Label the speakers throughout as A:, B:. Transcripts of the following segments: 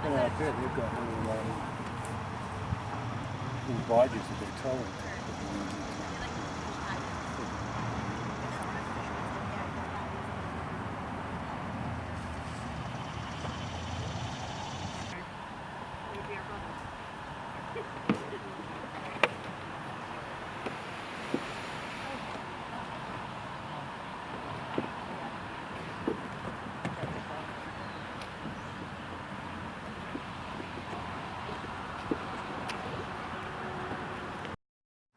A: looking out there, they've got little barges that they tow it.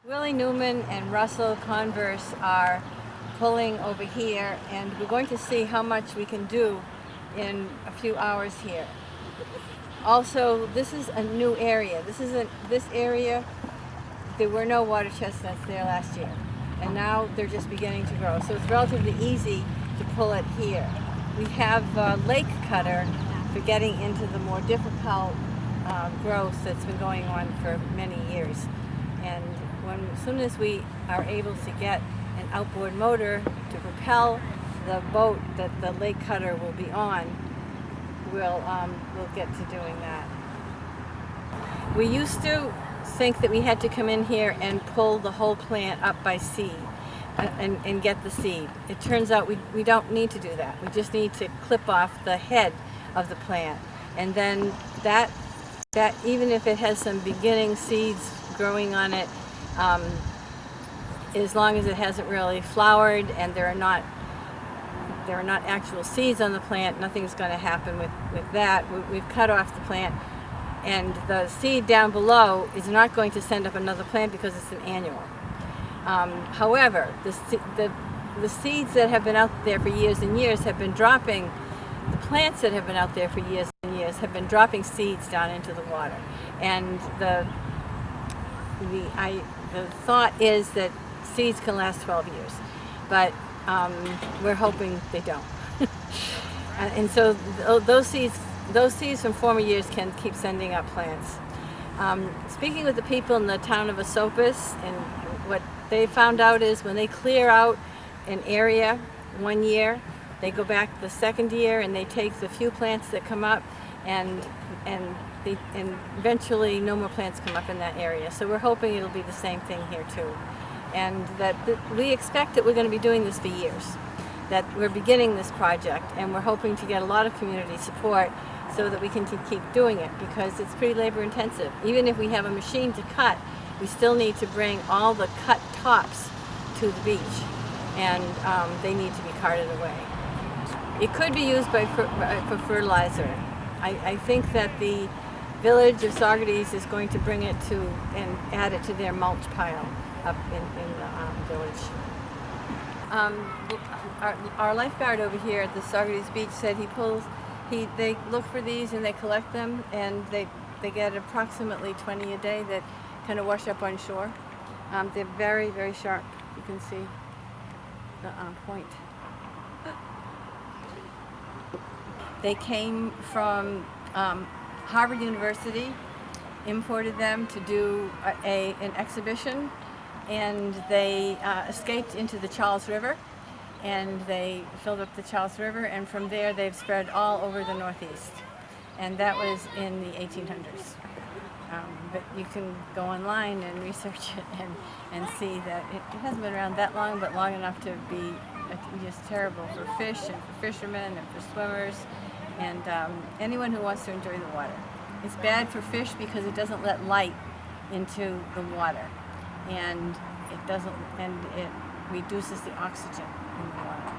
B: Willie Newman and Russell Converse are pulling over here, and we're going to see how much we can do in a few hours here. Also, this is a new area. This area, there were no water chestnuts there last year, and now they're just beginning to grow. So it's relatively easy to pull it here. We have a lake cutter for getting into the more difficult growth that's been going on for many years. And as soon as we are able to get an outboard motor to propel the boat that the lake cutter will be on, we'll get to doing that. We used to think that we had to come in here and pull the whole plant up by seed and get the seed. It turns out we don't need to do that. We just need to clip off the head of the plant, and then that even if it has some beginning seeds growing on it, as long as it hasn't really flowered and there are not actual seeds on the plant, nothing's going to happen with that. We've cut off the plant, and the seed down below is not going to send up another plant because it's an annual. However, the seeds that have been out there for years and years have been dropping, the plants that have been out there for years and years have been dropping seeds down into the water. And the thought is that seeds can last 12 years, but we're hoping they don't. And so those seeds from former years can keep sending up plants. Speaking with the people in the town of Esopus, and what they found out is when they clear out an area one year, they go back the second year and they take the few plants that come up, and eventually no more plants come up in that area. So we're hoping it'll be the same thing here too. And that we expect that we're going to be doing this for years, that we're beginning this project, and we're hoping to get a lot of community support so that we can keep doing it, because it's pretty labor intensive. Even if we have a machine to cut, we still need to bring all the cut tops to the beach, and they need to be carted away. It could be used for fertilizer. I think that the village of Saugerties is going to bring it to and add it to their mulch pile up in the village. Our lifeguard over here at the Saugerties beach said they look for these and they collect them, and they get approximately 20 a day that kind of wash up on shore. They're very, very sharp. You can see the point. They came from Harvard University, imported them to do an exhibition, and they escaped into the Charles River, and they filled up the Charles River, and from there they've spread all over the Northeast, and that was in the 1800s. But you can go online and research it and see that it hasn't been around that long, but long enough to be just terrible for fish and for fishermen and for swimmers and anyone who wants to enjoy the water. It's bad for fish because it doesn't let light into the water, and it reduces the oxygen in the water.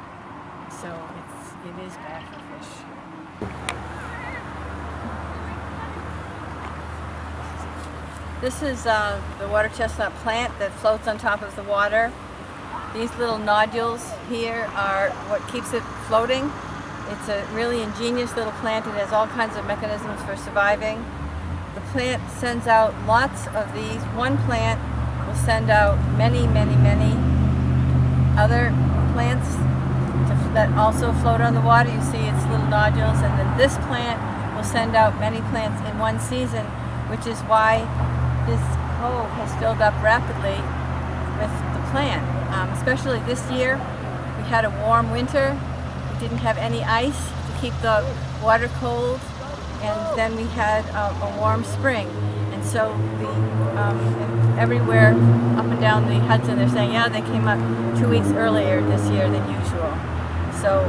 B: So it is bad for fish. This is the water chestnut plant that floats on top of the water. These little nodules here are what keeps it floating. It's a really ingenious little plant. It has all kinds of mechanisms for surviving. The plant sends out lots of these. One plant will send out many, many, many other plants that also float on the water. You see its little nodules, and then this plant will send out many plants in one season, which is why this cove has filled up rapidly with the plant. Especially this year, we had a warm winter. We didn't have any ice to keep the water cold, and then we had a warm spring. And so everywhere up and down the Hudson, they're saying, yeah, they came up 2 weeks earlier this year than usual. So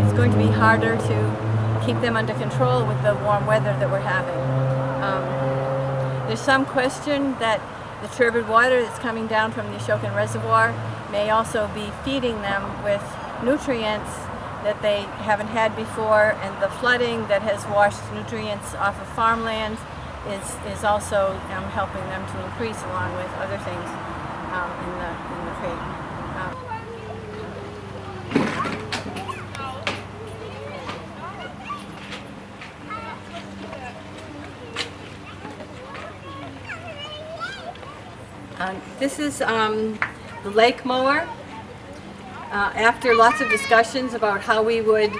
B: it's going to be harder to keep them under control with the warm weather that we're having. There's some question that the turbid water that's coming down from the Ashokan Reservoir may also be feeding them with nutrients that they haven't had before, and the flooding that has washed nutrients off of farmlands is also helping them to increase along with other things in the creek. This is the lake mower. After lots of discussions about how we would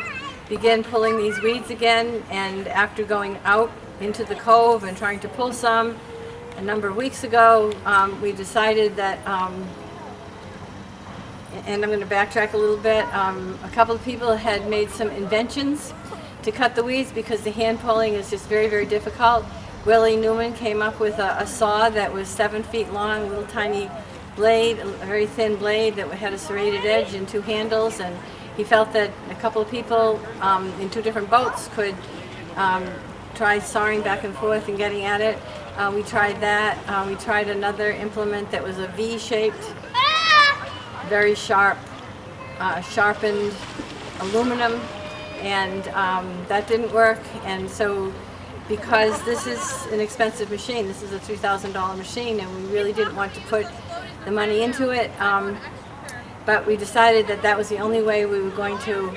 B: begin pulling these weeds again, and after going out into the cove and trying to pull some a number of weeks ago, we decided that, and I'm going to backtrack a little bit, a couple of people had made some inventions to cut the weeds because the hand pulling is just very, very difficult. Willie Newman came up with a saw that was 7 feet long, a little tiny blade, a very thin blade that had a serrated edge and 2 handles, and he felt that a couple of people in 2 different boats could try sawing back and forth and getting at it. We tried that. We tried another implement that was a V-shaped, very sharp, sharpened aluminum, and that didn't work. And so, because this is an expensive machine, this is a $3,000 machine, and we really didn't want to put the money into it, but we decided that that was the only way we were going to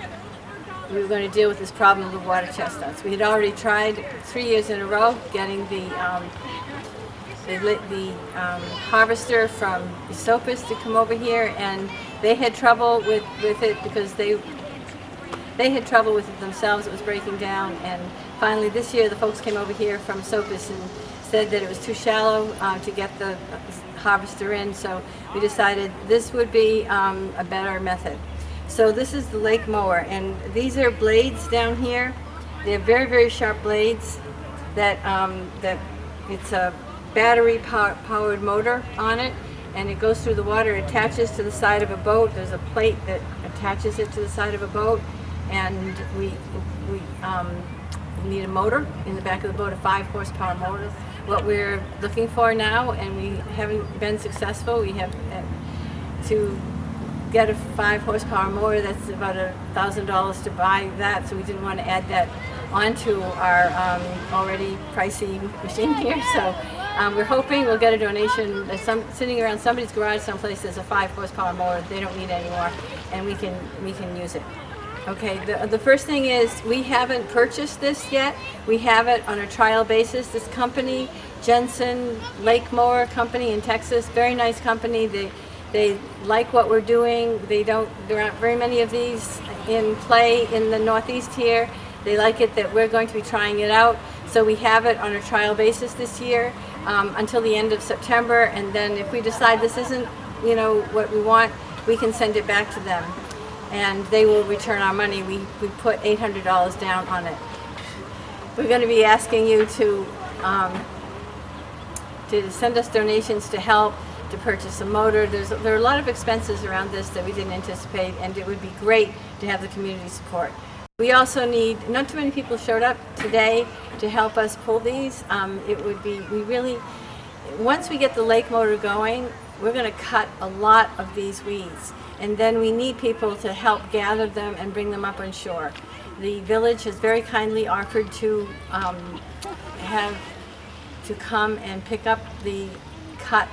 B: deal with this problem of water chestnuts. We had already tried 3 years in a row getting the harvester from Esopus to come over here, and they had trouble with it because they had trouble with it themselves. It was breaking down, and finally this year the folks came over here from Esopus and said that it was too shallow to get the harvester in, so we decided this would be a better method. So this is the lake mower, and these are blades down here. They're very, very sharp blades that it's a battery powered motor on it, and it goes through the water. It attaches to the side of a boat. There's a plate that attaches it to the side of a boat, and we need a motor in the back of the boat, a 5 horsepower motor. What we're looking for now, and we haven't been successful, we have to get a 5 horsepower motor. That's about $1,000 to buy that, so we didn't want to add that onto our already pricey machine here. So we're hoping we'll get a donation. There's sitting around somebody's garage someplace. There's a 5 horsepower mower they don't need anymore, and we can use it. Okay, the first thing is we haven't purchased this yet. We have it on a trial basis. This company, Jensen Lake Mower Company in Texas, very nice company. They like what we're doing. There aren't very many of these in play in the Northeast here. They like it that we're going to be trying it out. So we have it on a trial basis this year until the end of September, and then if we decide this isn't, what we want, we can send it back to them, and they will return our money. We put $800 down on it. We're going to be asking you to send us donations to help to purchase a motor. There are a lot of expenses around this that we didn't anticipate, and it would be great to have the community support. We also need, not too many people showed up today to help us pull these. Once we get the lake motor going, we're going to cut a lot of these weeds, and then we need people to help gather them and bring them up on shore. The village has very kindly offered to come and pick up the cut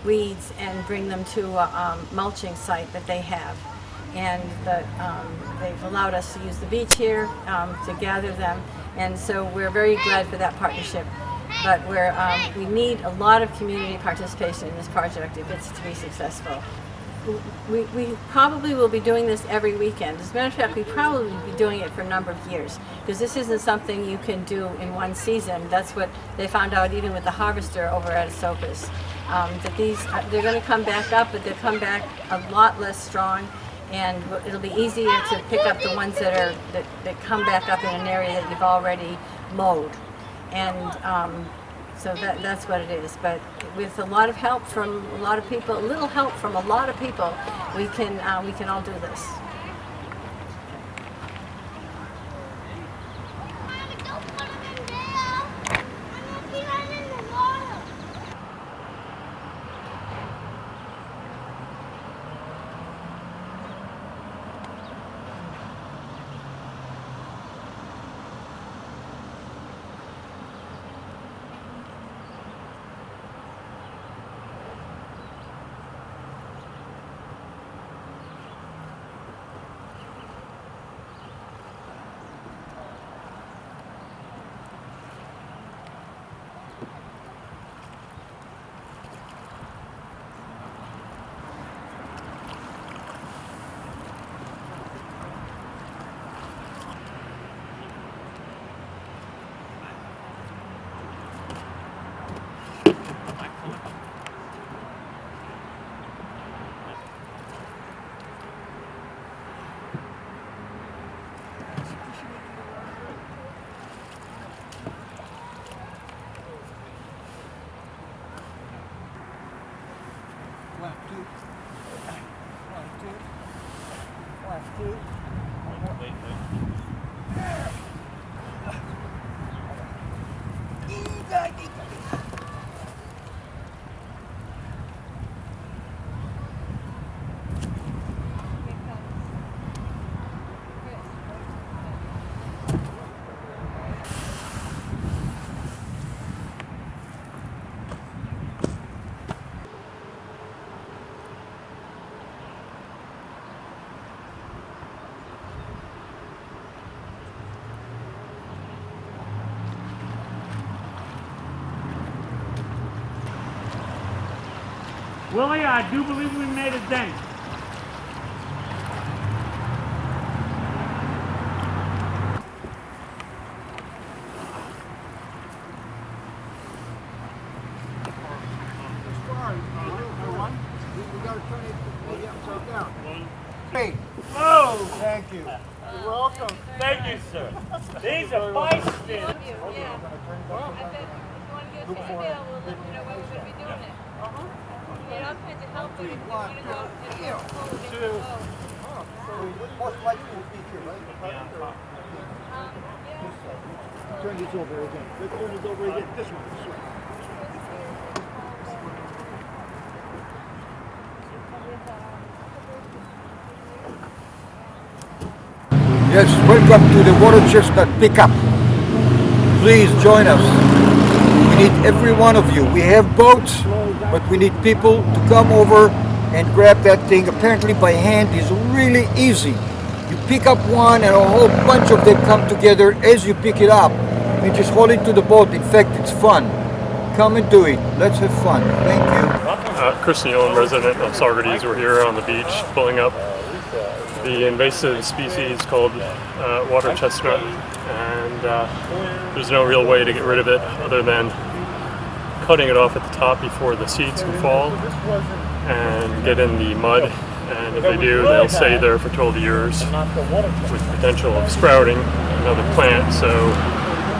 B: weeds and bring them to a mulching site that they have, and they've allowed us to use the beach here to gather them, and so we're very glad for that partnership. But we need a lot of community participation in this project if it's to be successful. We probably will be doing this every weekend. As a matter of fact, we probably will be doing it for a number of years, because this isn't something you can do in one season. That's what they found out even with the harvester over at Esopus, that they're going to come back up, but they'll come back a lot less strong, and it'll be easier to pick up the ones that come back up in an area that you've already mowed. And so that's what it is. But with a lot of help from a lot of people, a little help from a lot of people, we can all do this.
C: Willie, I do believe we made a dent.
A: Hey.
C: Oh,
A: Thank you.
C: you're welcome. Thank you, sir. These are bison.
B: I bet if you want to get us an email, we'll let you know when we're going to be doing it. We need all kinds of help, but if you want to go and get a quote, get a quote.
A: Most likely will be here, right? Turn this over again. Let's turn this over again. This one. Yes, welcome to the water chestnut pickup. Please join us. We need every one of you. We have boats, but we need people to come over and grab that thing. Apparently by hand is really easy. You pick up one and a whole bunch of them come together as you pick it up. You just hold it to the boat. In fact, it's fun. Come and do it. Let's have fun. Thank you.
D: Chris Nealon, resident of Saugerties. We're here on the beach pulling up the invasive species called water chestnut, and there's no real way to get rid of it other than cutting it off at the top before the seeds can fall and get in the mud, and if they do, they'll stay there for 12 years with potential of sprouting another plant. So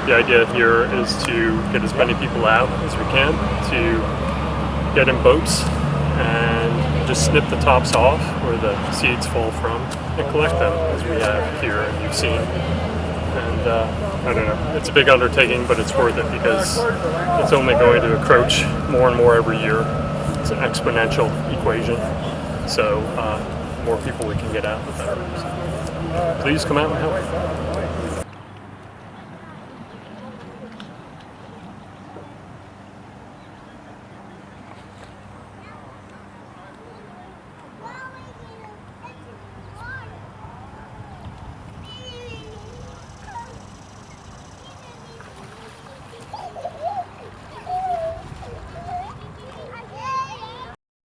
D: the idea here is to get as many people out as we can to get in boats and just snip the tops off where the seeds fall from and collect them as we have here and you've seen. And I don't know, it's a big undertaking, but it's worth it because it's only going to encroach more and more every year. It's an exponential equation. So more people we can get out, the better. So please come out and help.